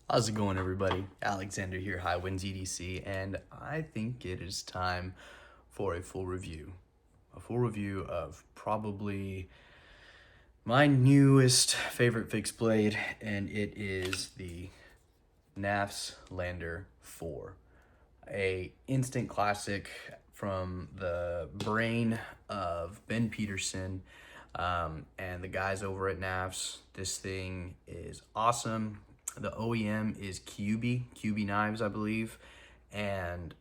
How's it going, everybody? Alexander here, High Winds EDC, and I think it is time for a full review. A full review of probably my newest favorite fixed blade, and it is the Knafs Lander 4. A instant classic from the brain of Ben Peterson and the guys over at Knafs. This thing is awesome. The OEM is QB Knives, I believe, and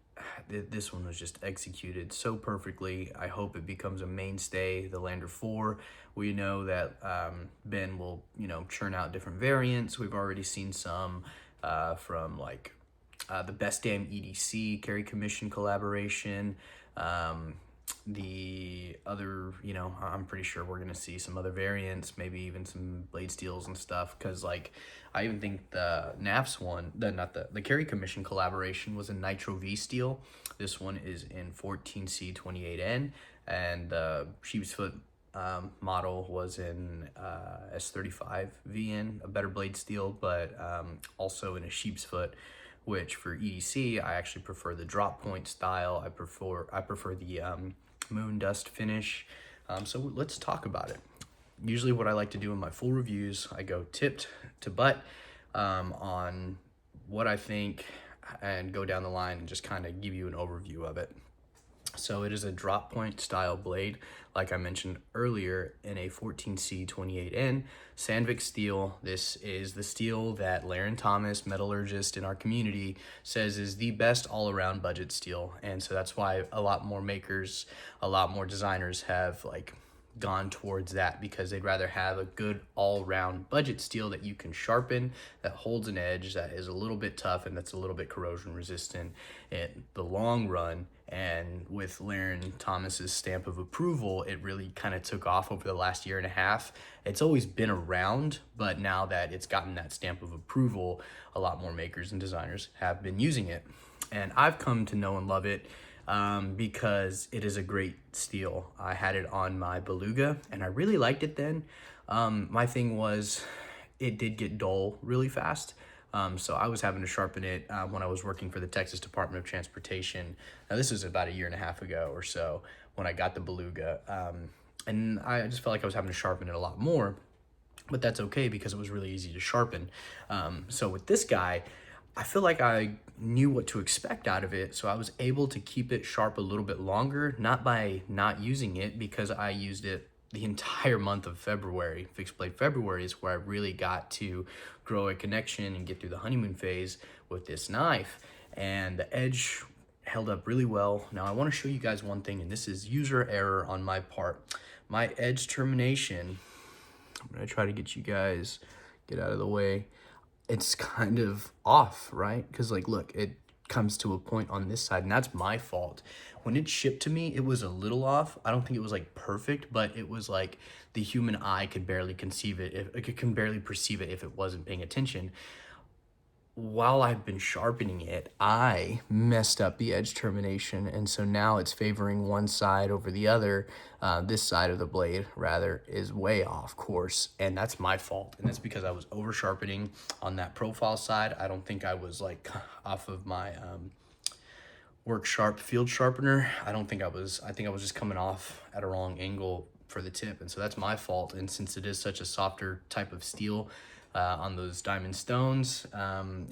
this one was just executed so perfectly. I hope it becomes a mainstay. The Lander 4, we know that Ben will, churn out different variants. We've already seen some from like the Best Damn EDC Carry Commission collaboration. The other, I'm pretty sure we're gonna see some other variants, maybe even some blade steels and stuff. Cause like, I even think the Knafs one, the Carry Commission collaboration was a Nitro V steel. This one is in 14C28N, and the sheep's foot model was in S35VN, a better blade steel, but also in a sheep's foot, which for EDC, I actually prefer the drop point style. I prefer the moon dust finish. So let's talk about it. Usually what I like to do in my full reviews, I go tipped to butt on what I think and go down the line and just kind of give you an overview of it. So it is a drop point style blade, like I mentioned earlier, in a 14C28N Sandvik steel. This is the steel that Laren Thomas, metallurgist in our community, says is the best all-around budget steel. And so that's why a lot more makers, a lot more designers have gone towards that, because they'd rather have a good all-round budget steel that you can sharpen, that holds an edge, that is a little bit tough, and that's a little bit corrosion resistant in the long run. And with Laren Thomas's stamp of approval, it really kind of took off over the last year and a half. It's always been around, but now that it's gotten that stamp of approval, a lot more makers and designers have been using it. And I've come to know and love it because it is a great steel. I had it on my Beluga and I really liked it then. My thing was it did get dull really fast. So I was having to sharpen it when I was working for the Texas Department of Transportation. Now this was about a year and a half ago or so when I got the Beluga. And I just felt like I was having to sharpen it a lot more, but that's okay because it was really easy to sharpen. So with this guy, I feel like I knew what to expect out of it, so I was able to keep it sharp a little bit longer, not by not using it, because I used it the entire month of February. Fixed blade February is where I really got to grow a connection and get through the honeymoon phase with this knife, and the edge held up really well. Now I want to show you guys one thing, and this is user error on my part. My edge termination, I'm gonna try to get you guys, get out of the way. It's kind of off, right? Because look, it comes to a point on this side, and that's my fault. When it shipped to me, it was a little off. I don't think it was perfect, but it was like the human eye could barely conceive it. It can barely perceive it if it wasn't paying attention. While I've been sharpening it, I messed up the edge termination, and so now it's favoring one side over the other. This side of the blade, rather, is way off course, and that's my fault. And that's because I was over sharpening on that profile side. I don't think I was off of my work sharp field sharpener. I think I was just coming off at a wrong angle for the tip, and so that's my fault. And since it is such a softer type of steel, on those diamond stones,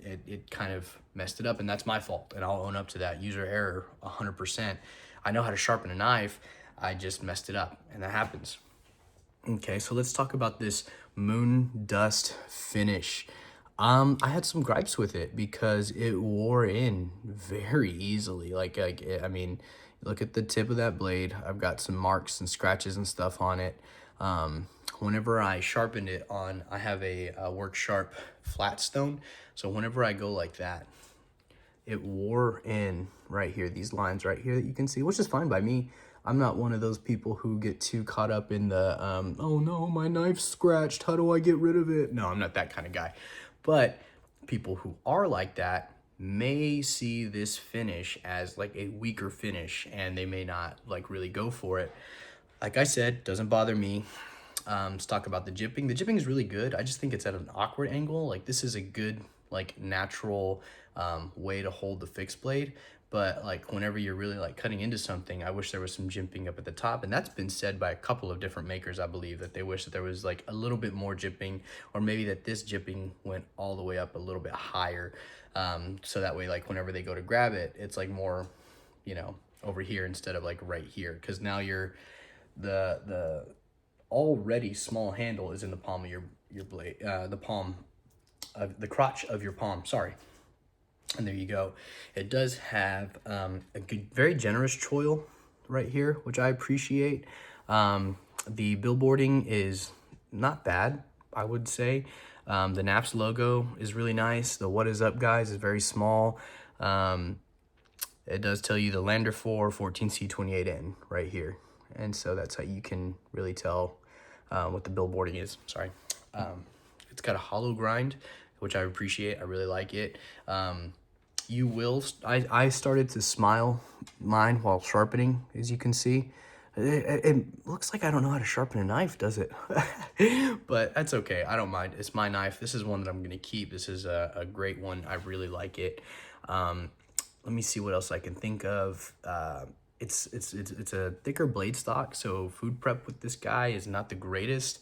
it kind of messed it up, and that's my fault, and I'll own up to that. User error 100%. I know how to sharpen a knife, I just messed it up, and that happens. Okay, so let's talk about this moon dust finish. I had some gripes with it because it wore in very easily. I mean, look at the tip of that blade. I've got some marks and scratches and stuff on it. Whenever I sharpened it on, I have a work sharp flat stone. So whenever I go like that, it wore in right here, these lines right here that you can see, which is fine by me. I'm not one of those people who get too caught up in the, oh no, my knife's scratched, how do I get rid of it? No, I'm not that kind of guy. But people who are like that may see this finish as a weaker finish, and they may not really go for it. Like I said, doesn't bother me. Let's talk about the jipping. The jipping is really good. I just think it's at an awkward angle. This is a good like natural way to hold the fixed blade. But like whenever you're really like cutting into something, I wish there was some jimping up at the top. And that's been said by a couple of different makers, I believe, that they wish that there was like a little bit more jimping, or maybe that this jimping went all the way up a little bit higher. So that way, like whenever they go to grab it, it's like more, you know, over here instead of like right here. Cause now you're, the already small handle is in the palm of your blade, the palm of the crotch of your palm, sorry. And there you go. It does have a good, very generous choil right here, which I appreciate. The billboarding is not bad, I would say. The Knafs logo is really nice. The "What is up, guys" is very small. It does tell you the Lander 4 14C28N right here. And so that's how you can really tell what the billboarding is. Sorry. It's got a hollow grind, which I appreciate. I really like it. You will, I started to smile mine while sharpening, as you can see. It looks like I don't know how to sharpen a knife, does it? But that's okay, I don't mind. It's my knife. This is one that I'm gonna keep. This is a great one. I really like it. Let me see what else I can think of. It's a thicker blade stock, so food prep with this guy is not the greatest.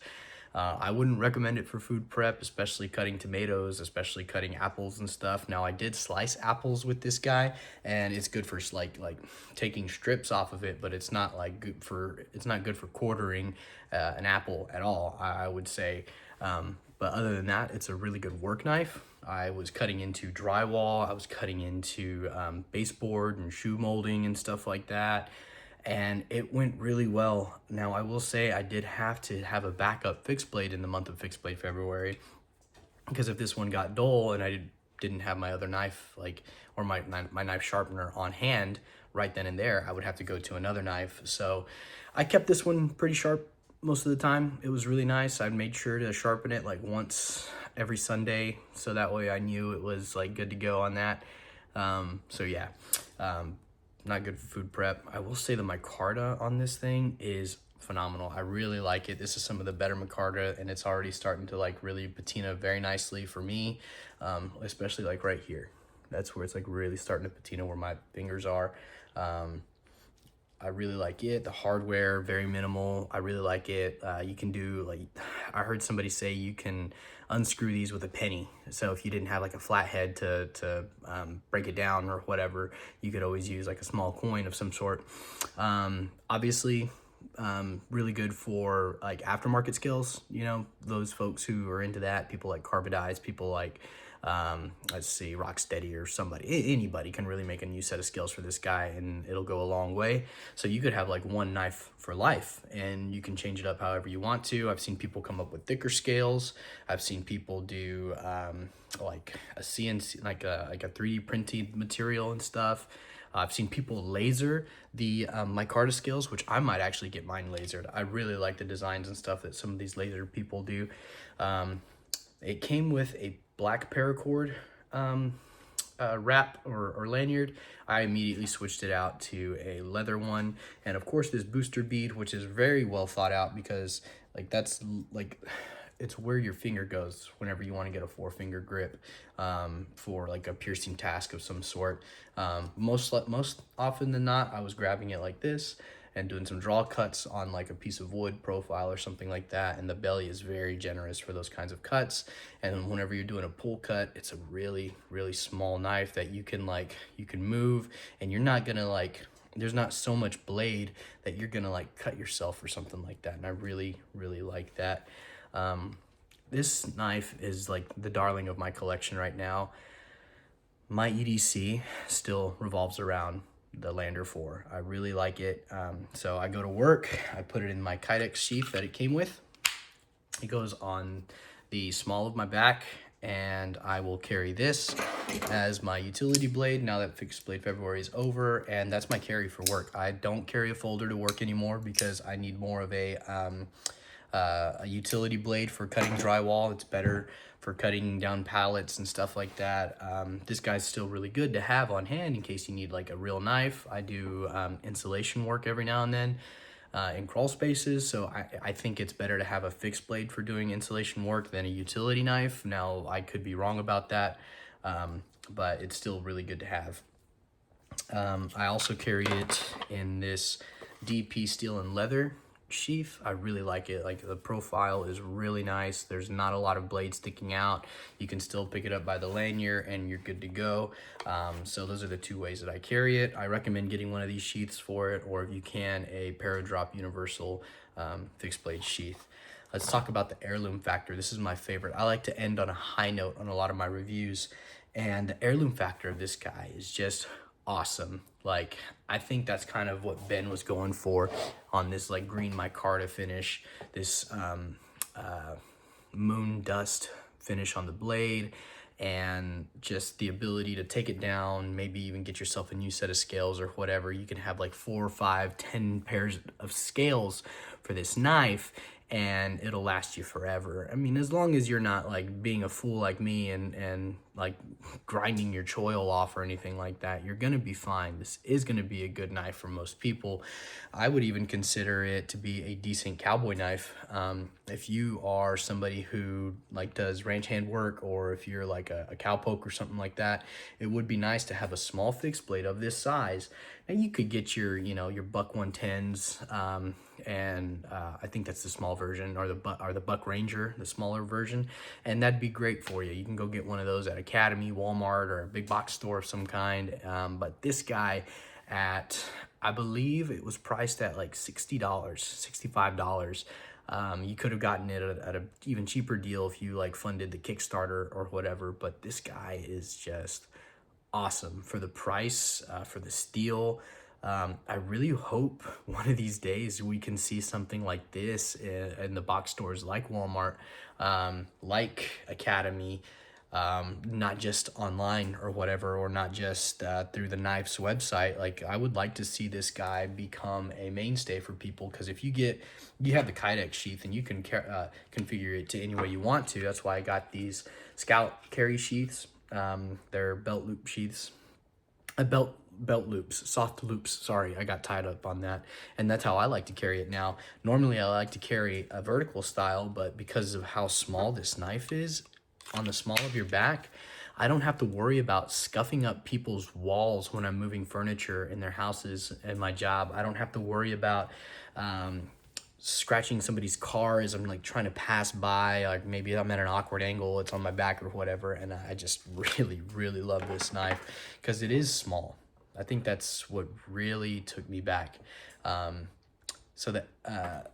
I wouldn't recommend it for food prep, especially cutting tomatoes, especially cutting apples and stuff. Now, I did slice apples with this guy, and it's good for like taking strips off of it, but it's not like good for, it's not good for quartering an apple at all, I would say. But other than that, it's a really good work knife. I was cutting into drywall, I was cutting into baseboard and shoe molding and stuff like that, and it went really well. Now, I will say I did have to have a backup fixed blade in the month of fixed blade February, because if this one got dull and I didn't have my other knife, like, or my knife sharpener on hand right then and there, I would have to go to another knife. So I kept this one pretty sharp most of the time. It was really nice. I made sure to sharpen it like once every Sunday, so that way I knew it was like good to go on that. So yeah, not good for food prep. I will say the micarta on this thing is phenomenal. I really like it. This is some of the better micarta, and it's already starting to like really patina very nicely for me, especially like right here. That's where it's like really starting to patina where my fingers are. I really like it. The hardware, very minimal. I really like it. You can do, like, I heard somebody say you can unscrew these with a penny. So if you didn't have like a flathead to break it down or whatever, you could always use like a small coin of some sort. Obviously, really good for like aftermarket skills, you know, those folks who are into that, people like Carbodize, people like, let's see, Rocksteady or somebody, anybody can really make a new set of skills for this guy, and it'll go a long way. So you could have like one knife for life, and you can change it up however you want to. I've seen people come up with thicker scales. I've seen people do like a CNC, like a 3D printed material and stuff. I've seen people laser the micarta scales, which I might actually get mine lasered. I really like the designs and stuff that some of these laser people do. It came with a black paracord wrap or lanyard. I immediately switched it out to a leather one, and of course this booster bead, which is very well thought out, because like that's like, it's where your finger goes whenever you want to get a 4-finger grip for like a piercing task of some sort. Most often than not, I was grabbing it like this and doing some draw cuts on like a piece of wood profile or something like that, and the belly is very generous for those kinds of cuts. And whenever you're doing a pull cut, it's a really small knife that you can move, and you're not gonna like, there's not so much blade that you're gonna like cut yourself or something like that, and I really like that. This knife is like the darling of my collection right now. My EDC still revolves around the Lander 4. I really like it. So I go to work, I put it in my Kydex sheath that it came with. It goes on the small of my back, and I will carry this as my utility blade now that fixed blade February is over, and that's my carry for work. I don't carry a folder to work anymore because I need more of a utility blade for cutting drywall. It's better for cutting down pallets and stuff like that. This guy's still really good to have on hand in case you need like a real knife. I do insulation work every now and then. in crawl spaces. So I think it's better to have a fixed blade for doing insulation work than a utility knife. Now, I could be wrong about that, but it's still really good to have. I also carry it in this DP steel and leather sheath. I really like it. Like, the profile is really nice. There's not a lot of blades sticking out. You can still pick it up by the lanyard and you're good to go. So those are the two ways that I carry it. I recommend getting one of these sheaths for it, or if you can, a Paradrop universal fixed blade sheath. Let's talk about the heirloom factor. This is my favorite. I like to end on a high note on a lot of my reviews, and the heirloom factor of this guy is just awesome. Like, I think that's kind of what Ben was going for on this like green micarta finish, this moon dust finish on the blade, and just the ability to take it down, maybe even get yourself a new set of scales or whatever. You can have like 4, 5, 10 pairs of scales for this knife, and it'll last you forever. I mean, as long as you're not like being a fool like me and like grinding your choil off or anything like that, you're gonna be fine. This is gonna be a good knife for most people. I would even consider it to be a decent cowboy knife. If you are somebody who like does ranch hand work, or if you're like a cowpoke or something like that, it would be nice to have a small fixed blade of this size. Now, you could get your, you know, your Buck 110s, and I think that's the small version, or the Buck Ranger, the smaller version, and that'd be great for you. You can go get one of those at Academy, Walmart, or a big box store of some kind. But this guy, at, I believe it was priced at like $60, $65. You could have gotten it at a even cheaper deal if you like funded the Kickstarter or whatever, but this guy is just awesome for the price, for the steel. I really hope one of these days we can see something like this in the box stores like Walmart, like Academy, not just online or whatever, or not just through the Knafs website. Like, I would like to see this guy become a mainstay for people, because if you have the Kydex sheath and you can configure it to any way you want to. That's why I got these Scout carry sheaths. They're belt loop sheaths, belt loops, soft loops. Sorry, I got tied up on that. And that's how I like to carry it now. Normally, I like to carry a vertical style, but because of how small this knife is on the small of your back, I don't have to worry about scuffing up people's walls when I'm moving furniture in their houses and my job. I don't have to worry about scratching somebody's car as I'm like trying to pass by, like maybe I'm at an awkward angle, it's on my back or whatever. And I just really, really love this knife because it is small. I think that's what really took me back. So that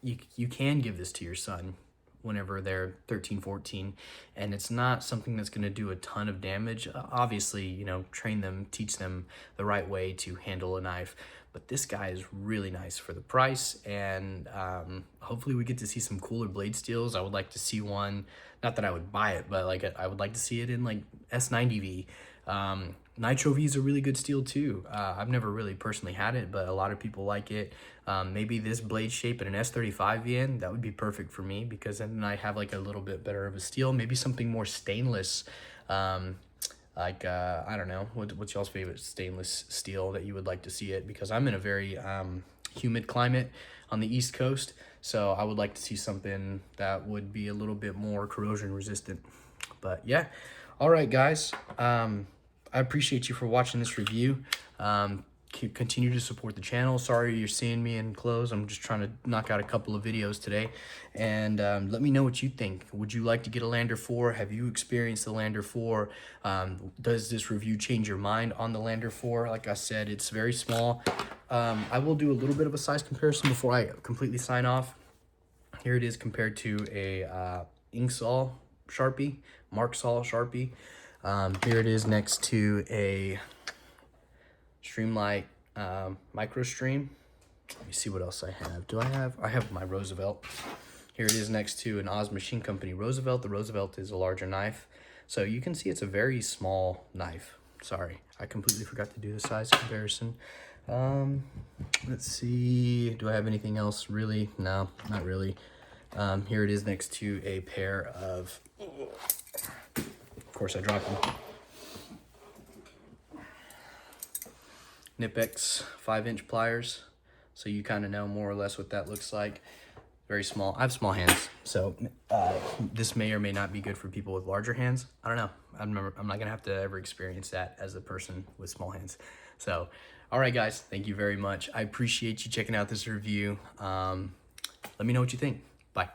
you can give this to your son whenever they're 13, 14, and it's not something that's going to do a ton of damage. Obviously, you know, train them, teach them the right way to handle a knife. But this guy is really nice for the price, and hopefully we get to see some cooler blade steels. I would like to see one, not that I would buy it, but like I would like to see it in like S90V. Nitro V is a really good steel too. I've never really personally had it, but a lot of people like it. Maybe this blade shape in an S35 VN, that would be perfect for me, because then I have like a little bit better of a steel. Maybe something more stainless, like I don't know, what's y'all's favorite stainless steel that you would like to see it? Because I'm in a very humid climate on the East Coast, so I would like to see something that would be a little bit more corrosion resistant. But yeah, all right guys, I appreciate you for watching this review. Continue to support the channel. Sorry you're seeing me in clothes. I'm just trying to knock out a couple of videos today. And let me know what you think. Would you like to get a Lander 4? Have you experienced the Lander 4? Does this review change your mind on the Lander 4? Like I said, it's very small. I will do a little bit of a size comparison before I completely sign off. Here it is compared to a Inksol Sharpie, Marksol Sharpie. Here it is next to a Streamlight Micro Stream. Let me see what else I have. I have my Roosevelt. Here it is next to an Oz Machine Company Roosevelt. The Roosevelt is a larger knife. So you can see it's a very small knife. Sorry, I completely forgot to do the size comparison. Let's see, do I have anything else really? No, not really. Here it is next to a pair of course I dropped them, Knipex 5-inch pliers. so you kind of know more or less what that looks like. Very small. I have small hands, so this may or may not be good for people with larger hands. I don't know. I'm not gonna have to ever experience that as a person with small hands. So, all right, guys, thank you very much. I appreciate you checking out this review. Let me know what you think. Bye.